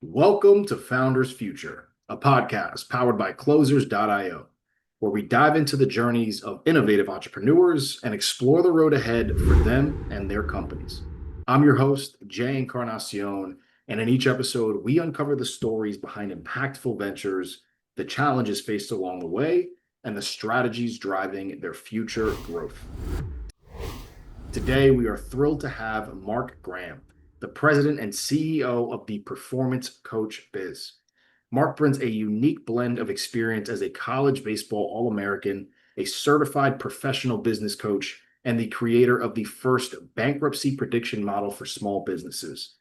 Welcome to Founders Future, a podcast powered by Closers.io, where we dive into the journeys of innovative entrepreneurs and explore the road ahead for them and their companies. I'm your host, Jay Encarnacion, and in each episode, we uncover the stories behind impactful ventures, the challenges faced along the way, and the strategies driving their future growth. Today, we are thrilled to have Mark Graham, the president and CEO of the Performance Coach Biz. Mark brings a unique blend of experience as a college baseball All-American, a certified professional business coach, and the creator of the first bankruptcy prediction model for small businesses.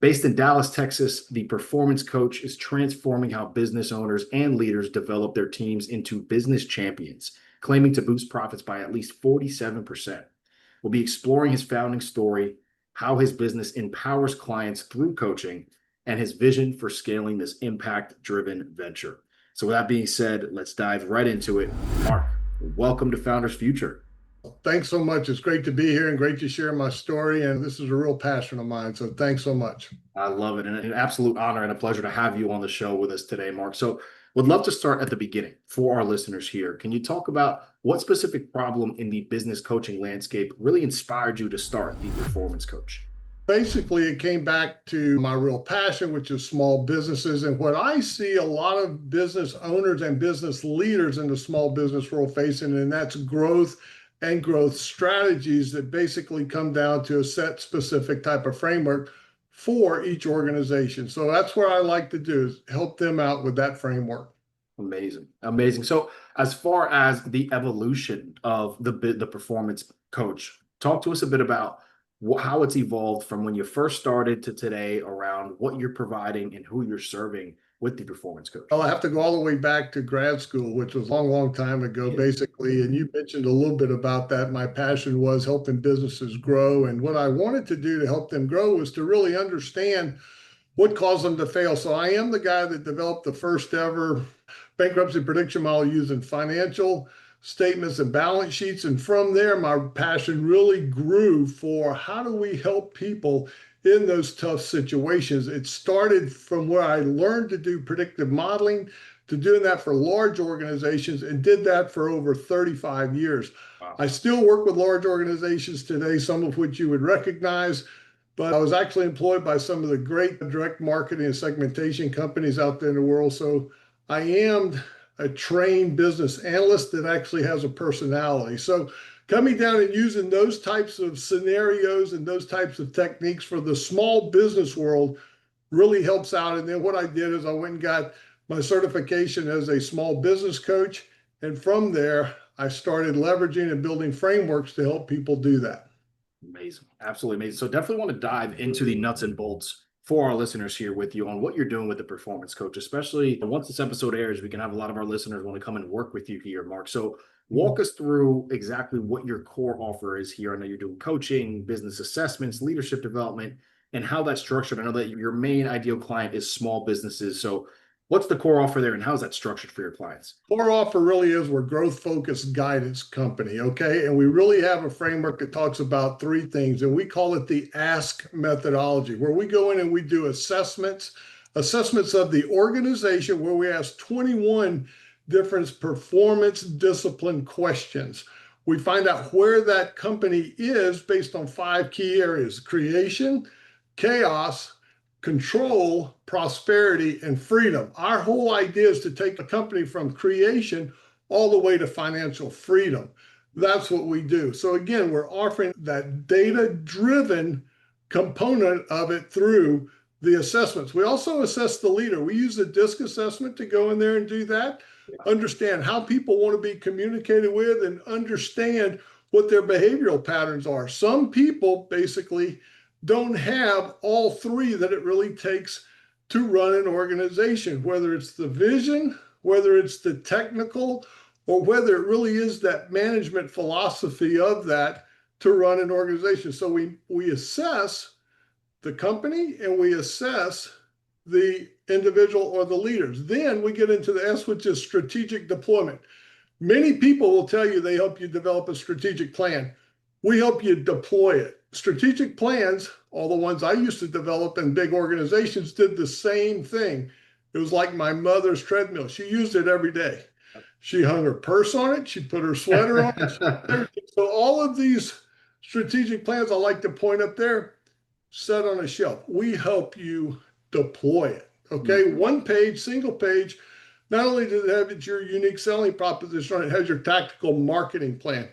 Based in Dallas, Texas, the Performance Coach is transforming how business owners and leaders develop their teams into business champions, claiming to boost profits by at least 47%. We'll be exploring his founding story, how his business empowers clients through coaching, and his vision for scaling this impact-driven venture. So with that being said, let's dive right into it. Mark, welcome to Founders Future. Thanks so much. It's great to be here and great to share my story. And this is a real passion of mine. So thanks so much. I love it. And an absolute honor and a pleasure to have you on the show with us today, Mark. So would love to start at the beginning for our listeners here. Can you talk about what specific problem in the business coaching landscape really inspired you to start the Performance Coach? Basically, it came back to my real passion, which is small businesses. And what I see a lot of business owners and business leaders in the small business world facing, and that's growth and growth strategies that basically come down to a set specific type of framework for each organization. So that's what I like to do, is help them out with that framework. Amazing. Amazing. So as far as the evolution of the Performance Coach, talk to us a bit about how it's evolved from when you first started to today around what you're providing and who you're serving with the Performance Coach. Well, I have to go all the way back to grad school, which was a long, long time ago, basically. And you mentioned a little bit about that. My passion was helping businesses grow. And what I wanted to do to help them grow was to really understand what caused them to fail. So I am the guy that developed the first ever bankruptcy prediction model using financial statements and balance sheets. And from there, my passion really grew for how do we help people in those tough situations. It started from where I learned to do predictive modeling, to doing that for large organizations, and did that for over 35 years. Wow. I still work with large organizations today, some of which you would recognize, but I was actually employed by some of the great direct marketing and segmentation companies out there in the world. So I am a trained business analyst that actually has a personality. So coming down and using those types of scenarios and those types of techniques for the small business world really helps out. And then what I did is I went and got my certification as a small business coach. And from there, I started leveraging and building frameworks to help people do that. Amazing. Absolutely amazing. So definitely want to dive into the nuts and bolts for our listeners here with you on what you're doing with the Performance Coach, especially once this episode airs, we can have a lot of our listeners want to come and work with you here, Mark. So walk us through exactly what your core offer is here. I know you're doing coaching, business assessments, leadership development, and how that's structured. I know that your main ideal client is small businesses. So what's the core offer there and how is that structured for your clients? Core offer really is we're growth-focused guidance company, okay? And we really have a framework that talks about three things, and we call it the ASK methodology, where we go in and we do assessments of the organization, where we ask 21 different performance discipline questions. We find out where that company is based on 5 key areas: creation, chaos, control, prosperity, and freedom. Our whole idea is to take a company from creation all the way to financial freedom. That's what we do. So again, we're offering that data-driven component of it through the assessments. We also assess the leader. We use the DISC assessment to go in there and do that, understand how people want to be communicated with, and understand what their behavioral patterns are. Some people basically don't have all 3 that it really takes to run an organization, whether it's the vision, whether it's the technical, or whether it really is that management philosophy of that to run an organization. So we assess the company and we assess the individual or the leaders. Then we get into the S, which is strategic deployment. Many people will tell you they help you develop a strategic plan. We help you deploy it. Strategic plans, all the ones I used to develop in big organizations, did the same thing. It was like my mother's treadmill. She used it every day. She hung her purse on it. She put her sweater on it. Everything. So all of these strategic plans I like to point up there, set on a shelf. We help you deploy it. Okay. One page, single page. Not only does it have your unique selling proposition on it, it has your tactical marketing plan.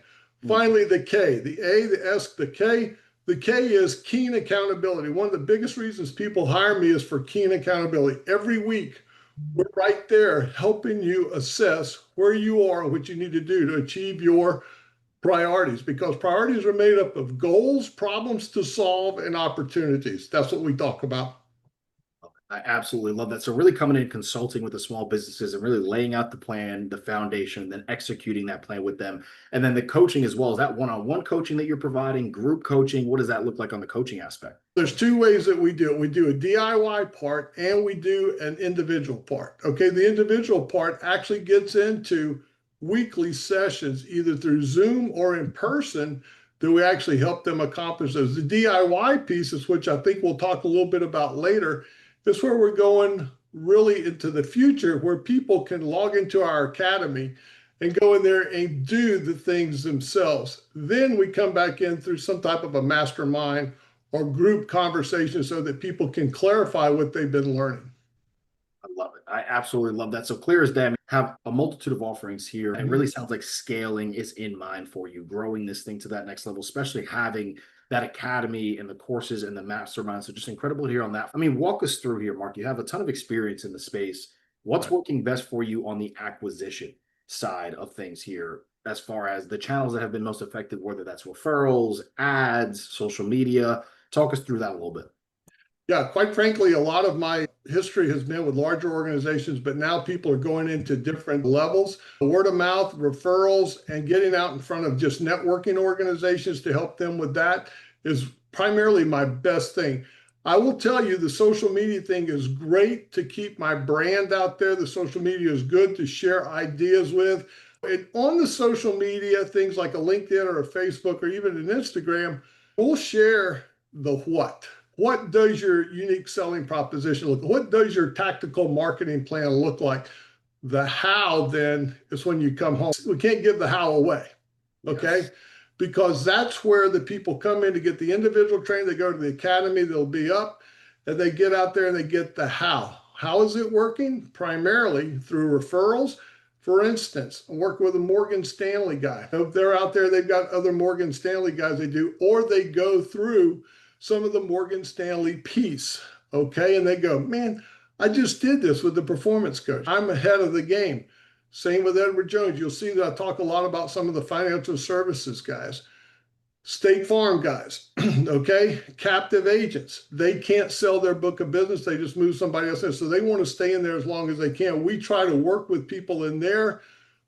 Finally, the K, the A, the S, the K. The K is keen accountability. One of the biggest reasons people hire me is for keen accountability. Every week, we're right there helping you assess where you are and what you need to do to achieve your priorities, because priorities are made up of goals, problems to solve, and opportunities. That's what we talk about. I absolutely love that. So really coming in consulting with the small businesses and really laying out the plan, the foundation, and then executing that plan with them. And then the coaching as well. Is that one-on-one coaching that you're providing, group coaching? What does that look like on the coaching aspect? There's two ways that we do it. We do a DIY part and we do an individual part. Okay, the individual part actually gets into weekly sessions, either through Zoom or in person, that we actually help them accomplish those. The DIY pieces, which I think we'll talk a little bit about later, is where we're going really into the future, where people can log into our academy and go in there and do the things themselves. Then we come back in through some type of a mastermind or group conversation so that people can clarify what they've been learning. I love it. I absolutely love that. So clear as day, I mean, have a multitude of offerings here. It really sounds like scaling is in mind for you, growing this thing to that next level, especially having that academy and the courses and the mastermind. So just incredible to hear on that. I mean, walk us through here, Mark. You have a ton of experience in the space. What's working best for you on the acquisition side of things here, as far as the channels that have been most effective, whether that's referrals, ads, social media? Talk us through that a little bit. Yeah, quite frankly, a lot of my history has been with larger organizations, but now people are going into different levels. Word of mouth, referrals, and getting out in front of just networking organizations to help them with that is primarily my best thing. I will tell you, the social media thing is great to keep my brand out there. The social media is good to share ideas with. And on the social media, things like a LinkedIn or a Facebook or even an Instagram, we'll share the what. What does your unique selling proposition look like? What does your tactical marketing plan look like? The how then is when you come home. We can't give the how away, okay? Yes. Because that's where the people come in to get the individual training. They go to the academy, they'll be up, and they get out there and they get the how. How is it working? Primarily through referrals. For instance, I work with a Morgan Stanley guy. If they're out there, they've got other Morgan Stanley guys they do, or they go through some of the Morgan Stanley piece, okay? And they go, man, I just did this with the performance coach. I'm ahead of the game. Same with Edward Jones. You'll see that I talk a lot about some of the financial services guys, State Farm guys, okay? Captive agents. They can't sell their book of business. They just move somebody else in. So they want to stay in there as long as they can. We try to work with people in their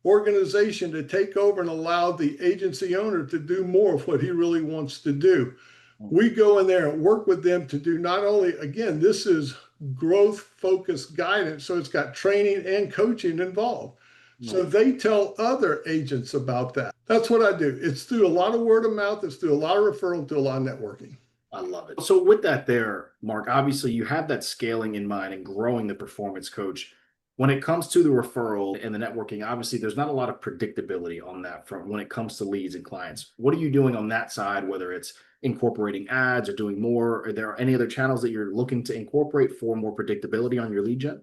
organization to take over and allow the agency owner to do more of what he really wants to do. We go in there and work with them to do not only, again, this is growth focused guidance. So it's got training and coaching involved. So they tell other agents about that. That's what I do. It's through a lot of word of mouth. It's through a lot of referral, through a lot of networking. I love it. So with that there, Mark, obviously you have that scaling in mind and growing the performance coach. When it comes to the referral and the networking, obviously there's not a lot of predictability on that front when it comes to leads and clients. What are you doing on that side, whether it's incorporating ads or doing more? Are there any other channels that you're looking to incorporate for more predictability on your lead gen?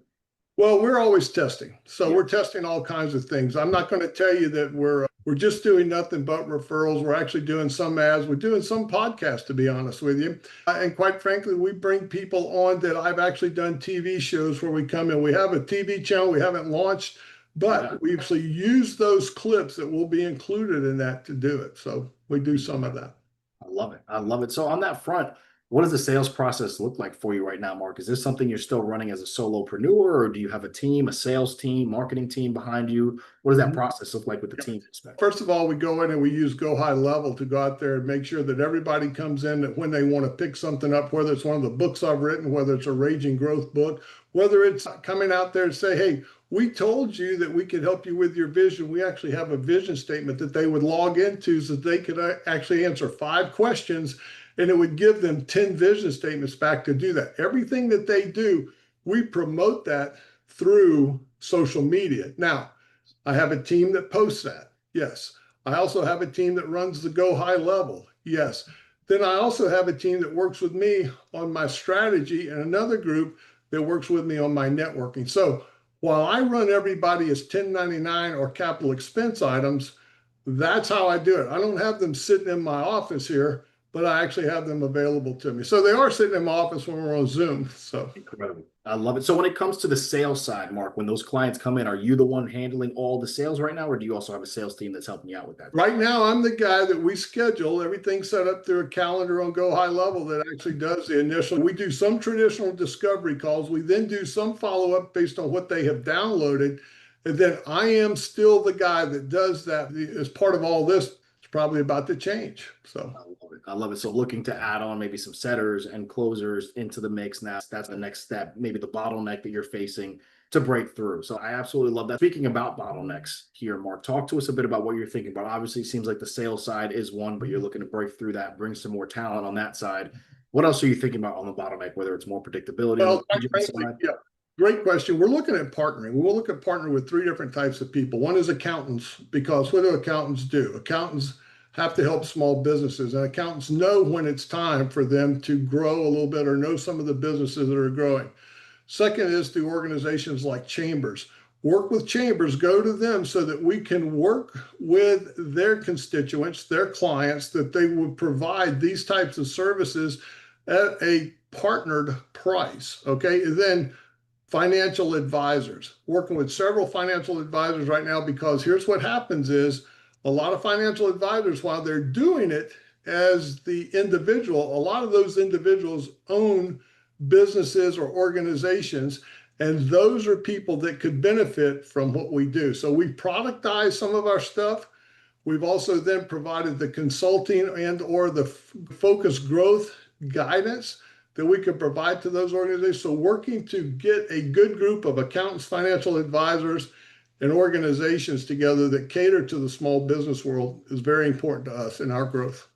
Well, we're always testing. So we're testing all kinds of things. I'm not going to tell you that we're just doing nothing but referrals. We're actually doing some ads. We're doing some podcasts, to be honest with you. And quite frankly, we bring people on that I've actually done TV shows where we come in. We have a TV channel we haven't launched, but we actually use those clips that will be included in that to do it. So we do some of that. I love it. I love it. So on that front, what does the sales process look like for you right now, Mark? Is this something you're still running as a solopreneur, or do you have a team, a sales team, marketing team behind you? What does that process look like with the team? First of all, we go in and we use Go High Level to go out there and make sure that everybody comes in that when they want to pick something up, whether it's one of the books I've written, whether it's a Raging Growth book, whether it's coming out there and say, hey, we told you that we could help you with your vision. We actually have a vision statement that they would log into so that they could actually answer 5 questions and it would give them 10 vision statements back to do that. Everything that they do, we promote that through social media. Now, I have a team that posts that. Yes. I also have a team that runs the Go High level. Yes. Then I also have a team that works with me on my strategy and another group that works with me on my networking. So while I run everybody as 1099 or capital expense items, that's how I do it. I don't have them sitting in my office here, but I actually have them available to me. So they are sitting in my office when we're on Zoom. So Incredible. I love it. So when it comes to the sales side, Mark, when those clients come in, are you the one handling all the sales right now, or do you also have a sales team that's helping you out with that? right now, I'm the guy that we schedule everything set up through a calendar on Go High Level that actually does the initial. We do some traditional discovery calls. We then do some follow up based on what they have downloaded. And then I am still the guy that does that. As part of all this, it's probably about to change. So I love it. I love it. So looking to add on maybe some setters and closers into the mix now. That's the next step, maybe the bottleneck that you're facing to break through. So I absolutely love that. Speaking about bottlenecks here, Mark, talk to us a bit about what you're thinking about. Obviously, it seems like the sales side is one, but you're looking to break through that, bring some more talent on that side. What else are you thinking about on the bottleneck, whether it's more predictability on well, the quite agent frankly, side? yeah, great question. We're looking at partnering. We'll look at partnering with three different types of people. One is accountants, because what do accountants do? Accountants have to help small businesses, and accountants know when it's time for them to grow a little bit or know some of the businesses that are growing. Second is through organizations like chambers. Work with chambers, go to them so that we can work with their constituents, their clients, that they would provide these types of services at a partnered price. Okay. And then financial advisors, working with several financial advisors right now, because here's what happens is a lot of financial advisors, while they're doing it as the individual, a lot of those individuals own businesses or organizations, and those are people that could benefit from what we do. So we productize some of our stuff. We've also then provided the consulting and or the focus growth guidance that we could provide to those organizations. So working to get a good group of accountants, financial advisors, and organizations together that cater to the small business world is very important to us in our growth.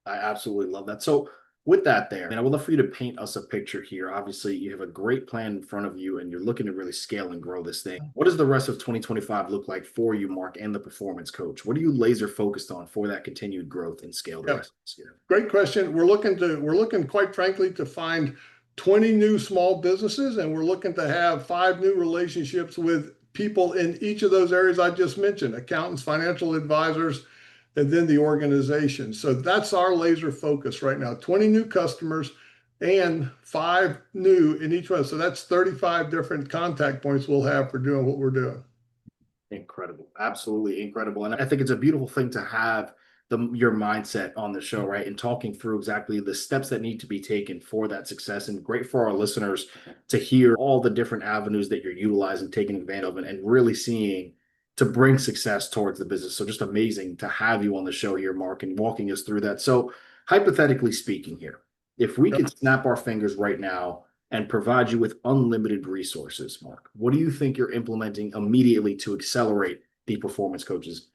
I absolutely love that. So with that there, and I would love for you to paint us a picture here. Obviously, you have a great plan in front of you and you're looking to really scale and grow this thing. What does the rest of 2025 look like for you, Mark, and the performance coach? What are you laser focused on for that continued growth and scale the Yeah, rest of this year? great question. We're looking quite frankly to find 20 new small businesses, and we're looking to have 5 new relationships with people in each of those areas I just mentioned: accountants, financial advisors, and then the organization. So that's our laser focus right now: 20 new customers and 5 new in each one. So that's 35 different contact points we'll have for doing what we're doing. Incredible. Absolutely incredible. And I think it's a beautiful thing to have your mindset on the show, right? And talking through exactly the steps that need to be taken for that success. And great for our listeners to hear all the different avenues that you're utilizing, taking advantage of, and really seeing to bring success towards the business. So just amazing to have you on the show here, Mark, and walking us through that. So hypothetically speaking here, if we Yep. could snap our fingers right now and provide you with unlimited resources, Mark, what do you think you're implementing immediately to accelerate the performance coaches?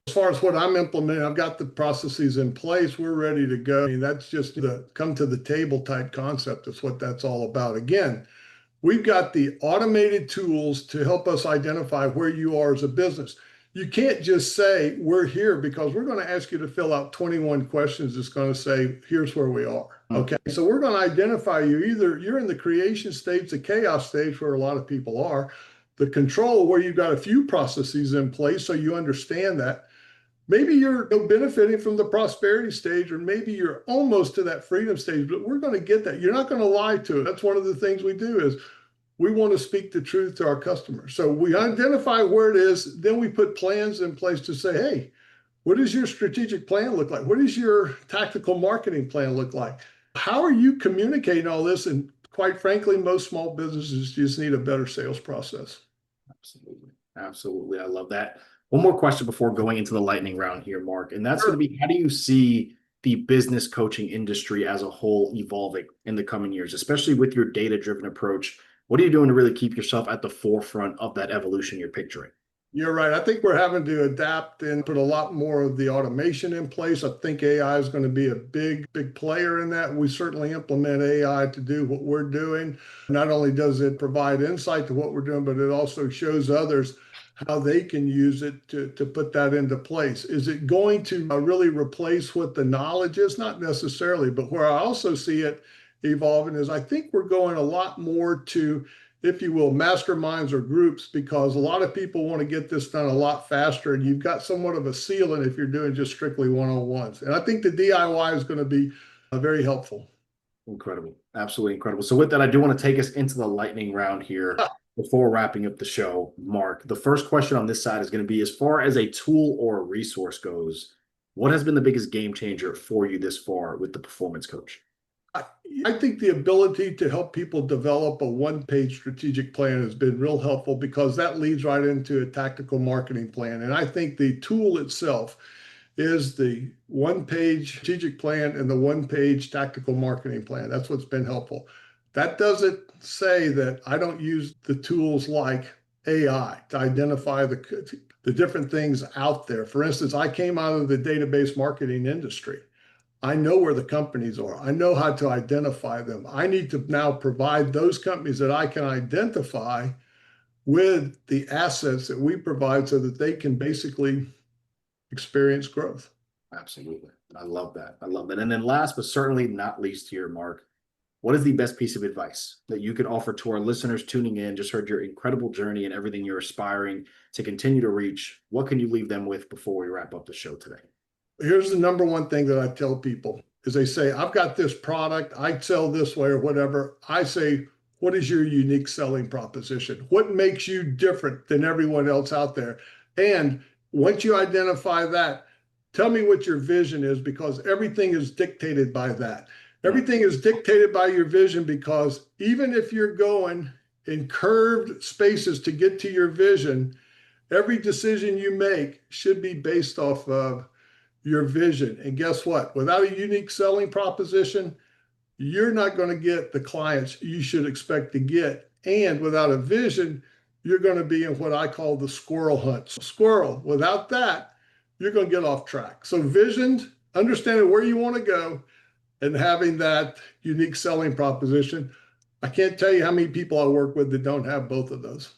As far as what I'm implementing, I've got the processes in place. We're ready to go. I mean, that's just the come to the table type concept. That's what that's all about. Again, we've got the automated tools to help us identify where you are as a business. You can't just say we're here, because we're going to ask you to fill out 21 questions that's going to say, here's where we are. Okay. So we're going to identify you. Either you're in the creation stage, the chaos stage, where a lot of people are, the control, where you've got a few processes in place so you understand that. Maybe you're benefiting from the prosperity stage, or maybe you're almost to that freedom stage, but we're going to get that. You're not going to lie to it. That's one of the things we do is we want to speak the truth to our customers. So we identify where it is, then we put plans in place to say, hey, what does your strategic plan look like? What does your tactical marketing plan look like? How are you communicating all this? And quite frankly, most small businesses just need a better sales process. Absolutely. Absolutely. I love that. One more question before going into the lightning round here, Mark, and that's going to be, how do you see the business coaching industry as a whole evolving in the coming years, especially with your data-driven approach? What are you doing to really keep yourself at the forefront of that evolution you're picturing? You're right. I think we're having to adapt and put a lot more of the automation in place. I think AI is going to be a big player in that. We certainly implement AI to do what we're doing. Not only does it provide insight to what we're doing, but it also shows others how they can use it to put that into place. Is it going to really replace what the knowledge is? Not necessarily, but where I also see it evolving is I think we're going a lot more to, if you will, masterminds or groups, because a lot of people want to get this done a lot faster, and you've got somewhat of a ceiling if you're doing just strictly one-on-ones. And I think the DIY is going to be very helpful. Incredible. Absolutely incredible. So with that, I do want to take us into the lightning round here before wrapping up the show, Mark. The first question on this side is going to be, as far as a tool or a resource goes, what has been the biggest game changer for you this far with the performance coach? I think the ability to help people develop a one-page strategic plan has been real helpful, because that leads right into a tactical marketing plan. And I think the tool itself is the one-page strategic plan and the one-page tactical marketing plan. That's what's been helpful. That doesn't say that I don't use the tools like AI to identify the different things out there. For instance, I came out of the database marketing industry. I know where the companies are. I know how to identify them. I need to now provide those companies that I can identify with the assets that we provide so that they can basically experience growth. Absolutely. I love that. I love that. And then last but certainly not least here, Mark, what is the best piece of advice that you could offer to our listeners tuning in? Just heard your incredible journey and everything you're aspiring to continue to reach. What can you leave them with before we wrap up the show today? Here's the number one thing that I tell people is, they say, I've got this product, I sell this way or whatever. I say, what is your unique selling proposition? What makes you different than everyone else out there? And once you identify that, tell me what your vision is, because everything is dictated by that. Everything is dictated by your vision, because even if you're going in curved spaces to get to your vision, every decision you make should be based off of your vision. And guess what? Without a unique selling proposition, you're not going to get the clients you should expect to get. And without a vision, you're going to be in what I call the squirrel hunt. Squirrel, without that, you're going to get off track. So vision, understanding where you want to go, and having that unique selling proposition. I can't tell you how many people I work with that don't have both of those.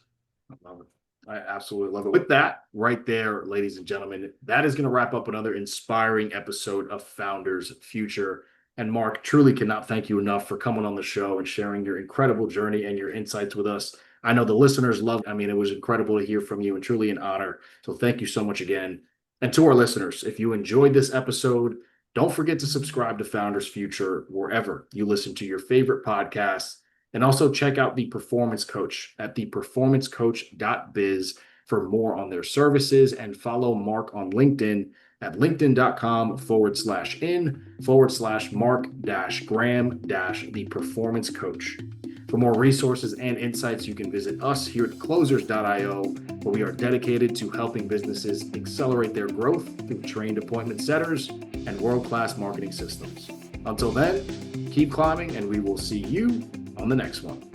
I love it. I absolutely love it. With that right there, ladies and gentlemen, that is going to wrap up another inspiring episode of Founders Future. And Mark, truly cannot thank you enough for coming on the show and sharing your incredible journey and your insights with us. I know the listeners love it. I mean, it was incredible to hear from you and truly an honor. So thank you so much again. And to our listeners, if you enjoyed this episode, don't forget to subscribe to Founders Future wherever you listen to your favorite podcasts. And also check out The Performance Coach at theperformancecoach.biz for more on their services, and follow Mark on LinkedIn at linkedin.com/in/Mark-Graham-The Performance Coach. For more resources and insights, you can visit us here at closers.io, where we are dedicated to helping businesses accelerate their growth through trained appointment setters and world-class marketing systems. Until then, keep climbing, and we will see you on the next one.